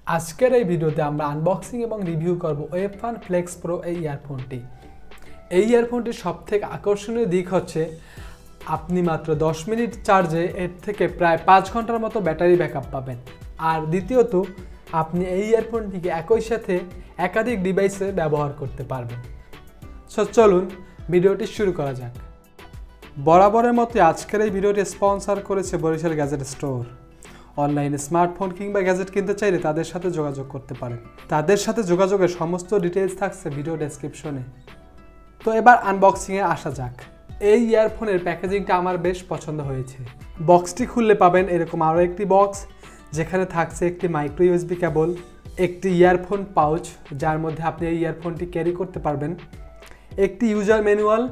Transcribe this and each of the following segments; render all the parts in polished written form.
আজকের এই ভিডিওতে আমরা আনবক্সিং এবং রিভিউ করব ওয়েভফান ফ্লেক্স প্রো এই ইয়ারফোনটি। এই ইয়ারফোনটির সবথেকে আকর্ষণীয় দিক হচ্ছে আপনি মাত্র 10 মিনিট চার্জে এর থেকে প্রায় 5 ঘন্টার মতো ব্যাটারি ব্যাকআপ পাবেন। আর দ্বিতীয়ত আপনি এই ইয়ারফোনটিকে একই সাথে একাধিক ডিভাইসে ব্যবহার করতে পারবেন। চলুন ভিডিওটি শুরু করা যাক। বরাবরের মতো আজকের এই ভিডিওটি স্পন্সর করেছে বরিশাল গ্যাজেট স্টোর। অনলাইনে স্মার্টফোন কিংবা গ্যাজেট কিনতে চাইলে তাদের সাথে যোগাযোগ করতে পারেন। তাদের সাথে যোগাযোগের সমস্ত ডিটেইলস থাকছে ভিডিও ডেসক্রিপশনে। তো এবার আনবক্সিংয়ে আসা যাক। এই ইয়ারফোনের প্যাকেজিংটা আমার বেশ পছন্দ হয়েছে। বক্সটি খুললে পাবেন এরকম আরও একটি বক্স, যেখানে থাকছে একটি মাইক্রো ইউএসবি কেবল, একটি ইয়ারফোন পাউচ যার মধ্যে আপনি এই ইয়ারফোনটি ক্যারি করতে পারবেন, একটি ইউজার ম্যানুয়াল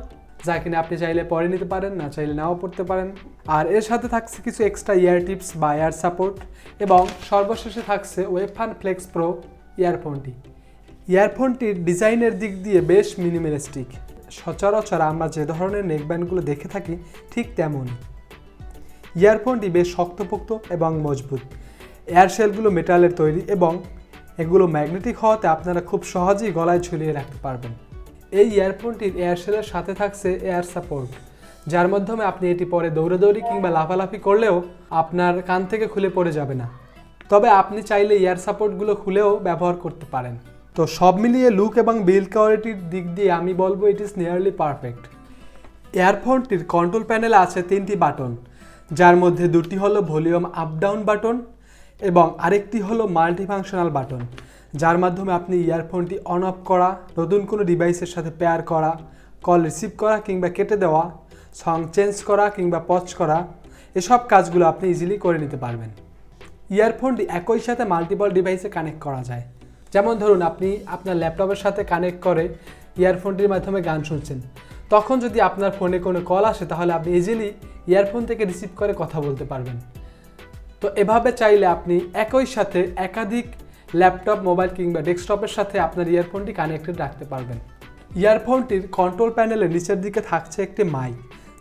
যা কিনা আপনি চাইলে পরে নিতে পারেন, না চাইলে নাও পড়তে পারেন, আর এর সাথে থাকছে কিছু এক্সট্রা ইয়ার টিপস বা ইয়ার সাপোর্ট, এবং সর্বশেষে থাকছে ওয়েভফান ফ্লেক্স প্রো ইয়ারফোনটি। ইয়ারফোনটির ডিজাইনের দিক দিয়ে বেশ মিনিমালিস্টিক। সচরাচর আমরা যে ধরনের নেকব্যান্ডগুলো দেখে থাকি ঠিক তেমনই। ইয়ারফোনটি বেশ শক্তপোক্ত এবং মজবুত। এয়ারশেলগুলো মেটালের তৈরি এবং এগুলো ম্যাগনেটিক হওয়াতে আপনারা খুব সহজেই গলায় ঝুলিয়ে রাখতে পারবেন। এই ইয়ারফোনটির এয়ারশেলের সাথে থাকছে এয়ার সাপোর্ট, যার মাধ্যমে আপনি এটি পরে দৌড়াদৌড়ি কিংবা লাফালাফি করলেও আপনার কান থেকে খুলে পড়ে যাবে না। তবে আপনি চাইলে এয়ার সাপোর্টগুলো খুলেও ব্যবহার করতে পারেন। তো সব মিলিয়ে লুক এবং বিল্ড কোয়ালিটির দিক দিয়ে আমি বলবো ইট ইজ নিয়ারলি পারফেক্ট। ইয়ারফোনটির কন্ট্রোল প্যানেলে আছে 3টি বাটন, যার মধ্যে 2টি হলো ভলিউম আপ ডাউন বাটন এবং আরেকটি হলো মাল্টিফাংশনাল বাটন, যার মাধ্যমে আপনি ইয়ারফোনটি অন অফ করা, নতুন কোনো ডিভাইসের সাথে পেয়ার করা, কল রিসিভ করা কিংবা কেটে দেওয়া, সং চেঞ্জ করা কিংবা পজ করা, এসব কাজগুলো আপনি ইজিলি করে নিতে পারবেন। ইয়ারফোনটি একই সাথে মাল্টিপল ডিভাইসে কানেক্ট করা যায়। যেমন ধরুন আপনি আপনার ল্যাপটপের সাথে কানেক্ট করে ইয়ারফোনটির মাধ্যমে গান শুনছেন, তখন যদি আপনার ফোনে কোনো কল আসে তাহলে আপনি ইজিলি ইয়ারফোন থেকে রিসিভ করে কথা বলতে পারবেন। তো এভাবে চাইলে আপনি একই সাথে একাধিক ল্যাপটপ, মোবাইল কিংবা ডেস্কটপের সাথে আপনার ইয়ারফোনটি কানেক্টেড রাখতে পারবেন। ইয়ারফোনটির কন্ট্রোল প্যানেলের নিচের দিকে থাকছে একটি মাইক,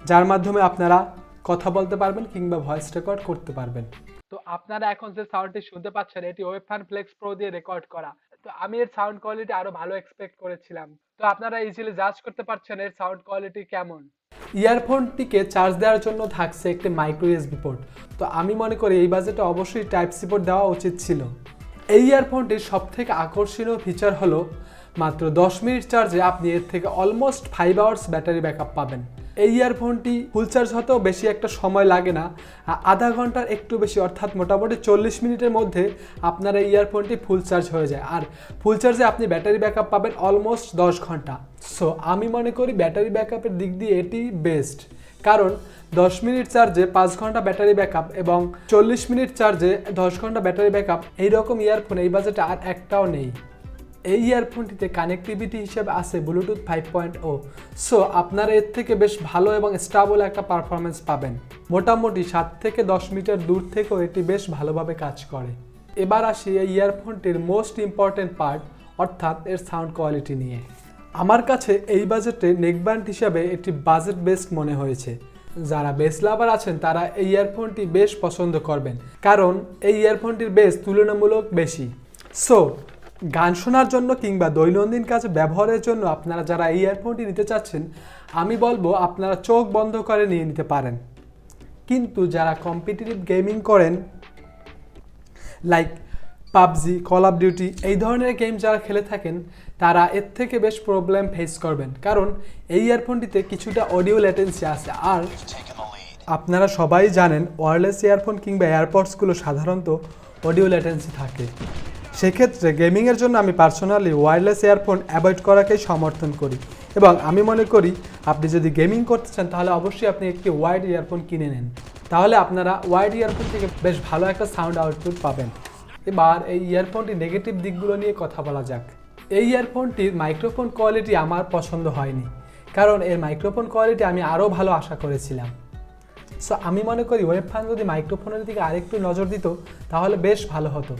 যার মাধ্যমে আপনারা কথা বলতে পারবেন কিংবা ভয়েস রেকর্ড করতে পারবেন। তো আপনারা এখন যে সাউন্ডটি শুনতে পাচ্ছেন এটি ওয়েভফান ফ্লেক্স প্রো দিয়ে রেকর্ড করা। তো আমি এর সাউন্ড কোয়ালিটি আরো ভালো এক্সপেক্ট করেছিলাম। তো আপনারা ইজিলি জাজ করতে পারছেন এর সাউন্ড কোয়ালিটি কেমন। ইয়ারফোনটিকে চার্জ দেওয়ার জন্য থাকছে একটি মাইক্রো ইউএসবি পোর্ট। তো আমি মনে করি এই বাজেটে অবশ্যই টাইপ সি পোর্ট দেওয়া উচিত ছিল। এই ইয়ারফোনটির সবথেকে আকর্ষণীয় ফিচার হলো মাত্র 10 মিনিট চার্জে আপনি এর থেকে অলমোস্ট 5 আওয়ার্স ব্যাটারি ব্যাকআপ পাবেন। এই ইয়ারফোনটি ফুল চার্জ হতেও বেশি একটা সময় লাগে না, আধা ঘন্টার একটু বেশি, অর্থাৎ মোটামুটি 40 মিনিটের মধ্যে আপনার এই ইয়ারফোনটি ফুল চার্জ হয়ে যায়। আর ফুল চার্জে আপনি ব্যাটারি ব্যাকআপ পাবেন অলমোস্ট 10 ঘন্টা। সো আমি মনে করি ব্যাটারি ব্যাকআপের দিক দিয়ে এটি বেস্ট, কারণ 10 মিনিট চার্জে 5 ঘন্টা ব্যাটারি ব্যাকআপ এবং 40 মিনিট চার্জে 10 ঘন্টা ব্যাটারি ব্যাকআপ, এইরকম ইয়ারফোন এই বাজেটে আর একটাও নেই। এই ইয়ারফোনটিতে কানেক্টিভিটি হিসেবে আছে ব্লুটুথ 5.0। সো আপনারা এর থেকে বেশ ভালো এবং স্টেবল একটা পারফরমেন্স পাবেন। মোটামুটি 7 থেকে 10 মিটার দূর থেকেও এটি বেশ ভালোভাবে কাজ করে। এবার আসি এই ইয়ারফোনটির মোস্ট ইম্পর্টেন্ট পার্ট, অর্থাৎ এর সাউন্ড কোয়ালিটি নিয়ে। আমার কাছে এই বাজেটে নেকব্যান্ড হিসাবে এটি বাজেট বেস্ট মনে হয়েছে। যারা বেস লাভার আছেন তারা এই ইয়ারফোনটি বেশ পছন্দ করবেন, কারণ এই ইয়ারফোনটির বেস তুলনামূলক বেশি। সো গান শোনার জন্য কিংবা দৈনন্দিন কাজে ব্যবহারের জন্য আপনারা যারা এই ইয়ারফোনটি নিতে চাচ্ছেন, আমি বলবো আপনারা চোখ বন্ধ করে নিয়ে নিতে পারেন। কিন্তু যারা কম্পিটিটিভ গেমিং করেন, like PUBG, call of duty, এই ধরনের গেম যারা খেলে থাকেন, তারা এর থেকে বেশ প্রবলেম ফেস করবেন, কারণ এই ইয়ারফোনটিতে কিছুটা অডিও ল্যাটেন্সি আছে। আর আপনারা সবাই জানেন ওয়্যারলেস ইয়ারফোন কিংবা এয়ারপডসগুলো সাধারণত অডিও ল্যাটেন্সি থাকে। সেক্ষেত্রে গেমিংয়ের জন্য আমি পার্সোনালি ওয়্যারলেস ইয়ারফোন অ্যাভয়েড করাকেই সমর্থন করি, এবং আমি মনে করি আপনি যদি গেমিং করতে চান তাহলে অবশ্যই আপনি একটি ওয়াইড ইয়ারফোন কিনে নেন, তাহলে আপনারা ওয়াইড ইয়ারফোন থেকে বেশ ভালো একটা সাউন্ড আউটপুট পাবেন। এবার এই ইয়ারফোনটির নেগেটিভ দিকগুলো নিয়ে কথা বলা যাক। এই ইয়ারফোনটির মাইক্রোফোন কোয়ালিটি আমার পছন্দ হয়নি, কারণ এর মাইক্রোফোন কোয়ালিটি আমি আরও ভালো আশা করেছিলাম। সো আমি মনে করি ওয়েভফান যদি মাইক্রোফোনের দিকে আরেকটু নজর দিত তাহলে বেশ ভালো হতো।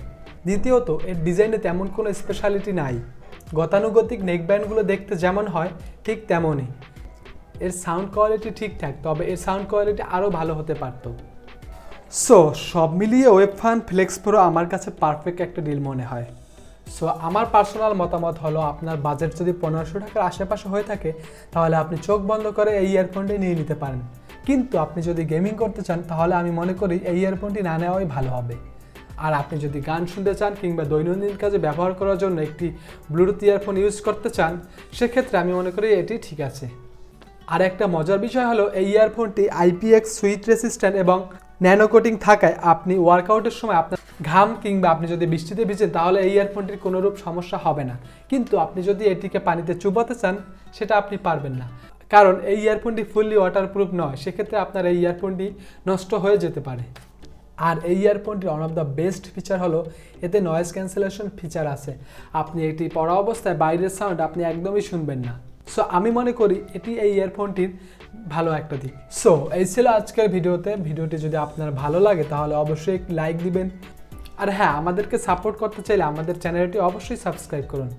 দ্বিতীয়ত এর ডিজাইনে তেমন কোনো স্পেশালিটি নাই। গতানুগতিক নেকব্যান্ডগুলো দেখতে যেমন হয় ঠিক তেমনই। এর সাউন্ড কোয়ালিটি ঠিকঠাক, তবে এর সাউন্ড কোয়ালিটি আরও ভালো হতে পারত। সো সব মিলিয়ে ওয়েবফান ফ্লেক্স প্রো আমার কাছে পারফেক্ট একটা ডিল মনে হয়। সো আমার পার্সোনাল মতামত হলো, আপনার বাজেট যদি 1500 টাকার আশেপাশে হয়ে থাকে তাহলে আপনি চোখ বন্ধ করে এই ইয়ারফোনটি নিয়ে নিতে পারেন। কিন্তু আপনি যদি গেমিং করতে চান তাহলে আমি মনে করি এই ইয়ারফোনটি না নেওয়াই ভালো হবে। আর আপনি যদি গান শুনতে চান কিংবা দৈনন্দিন কাজে ব্যবহার করার জন্য একটি ব্লুটুথ ইয়ারফোন ইউজ করতে চান, সেক্ষেত্রে আমি মনে করি এটি ঠিক আছে। আর একটা মজার বিষয় হলো, এই ইয়ারফোনটি IPX সুইট রেসিস্ট্যান্ট এবং ন্যানো কোটিং থাকায় আপনি ওয়ার্কআউটের সময় আপনার ঘাম কিংবা আপনি যদি বৃষ্টিতে ভিজেন তাহলে এই ইয়ারফোনটির কোনোরূপ সমস্যা হবে না। কিন্তু আপনি যদি এটিকে পানিতে চুবাতে চান সেটা আপনি পারবেন না, কারণ এই ইয়ারফোনটি ফুললি ওয়াটারপ্রুফ নয়। সেক্ষেত্রে আপনার এই ইয়ারফোনটি নষ্ট হয়ে যেতে পারে। আর এই ইয়ারফোনটির one of the best feature হলো এতে নয়েজ ক্যান্সেলেশন ফিচার আছে। আপনি এটি পড়া অবস্থায় বাইরের সাউন্ড আপনি একদমই শুনবেন না। সো আমি মনে করি এটি এই ইয়ারফোনটির ভালো একটা দিক। সো এই ছিল আজকের ভিডিওটি যদি আপনার ভালো লাগে তাহলে অবশ্যই লাইক দিবেন। আর হ্যাঁ, আমাদেরকে সাপোর্ট করতে চাইলে আমাদের চ্যানেলটি অবশ্যই সাবস্ক্রাইব করুন।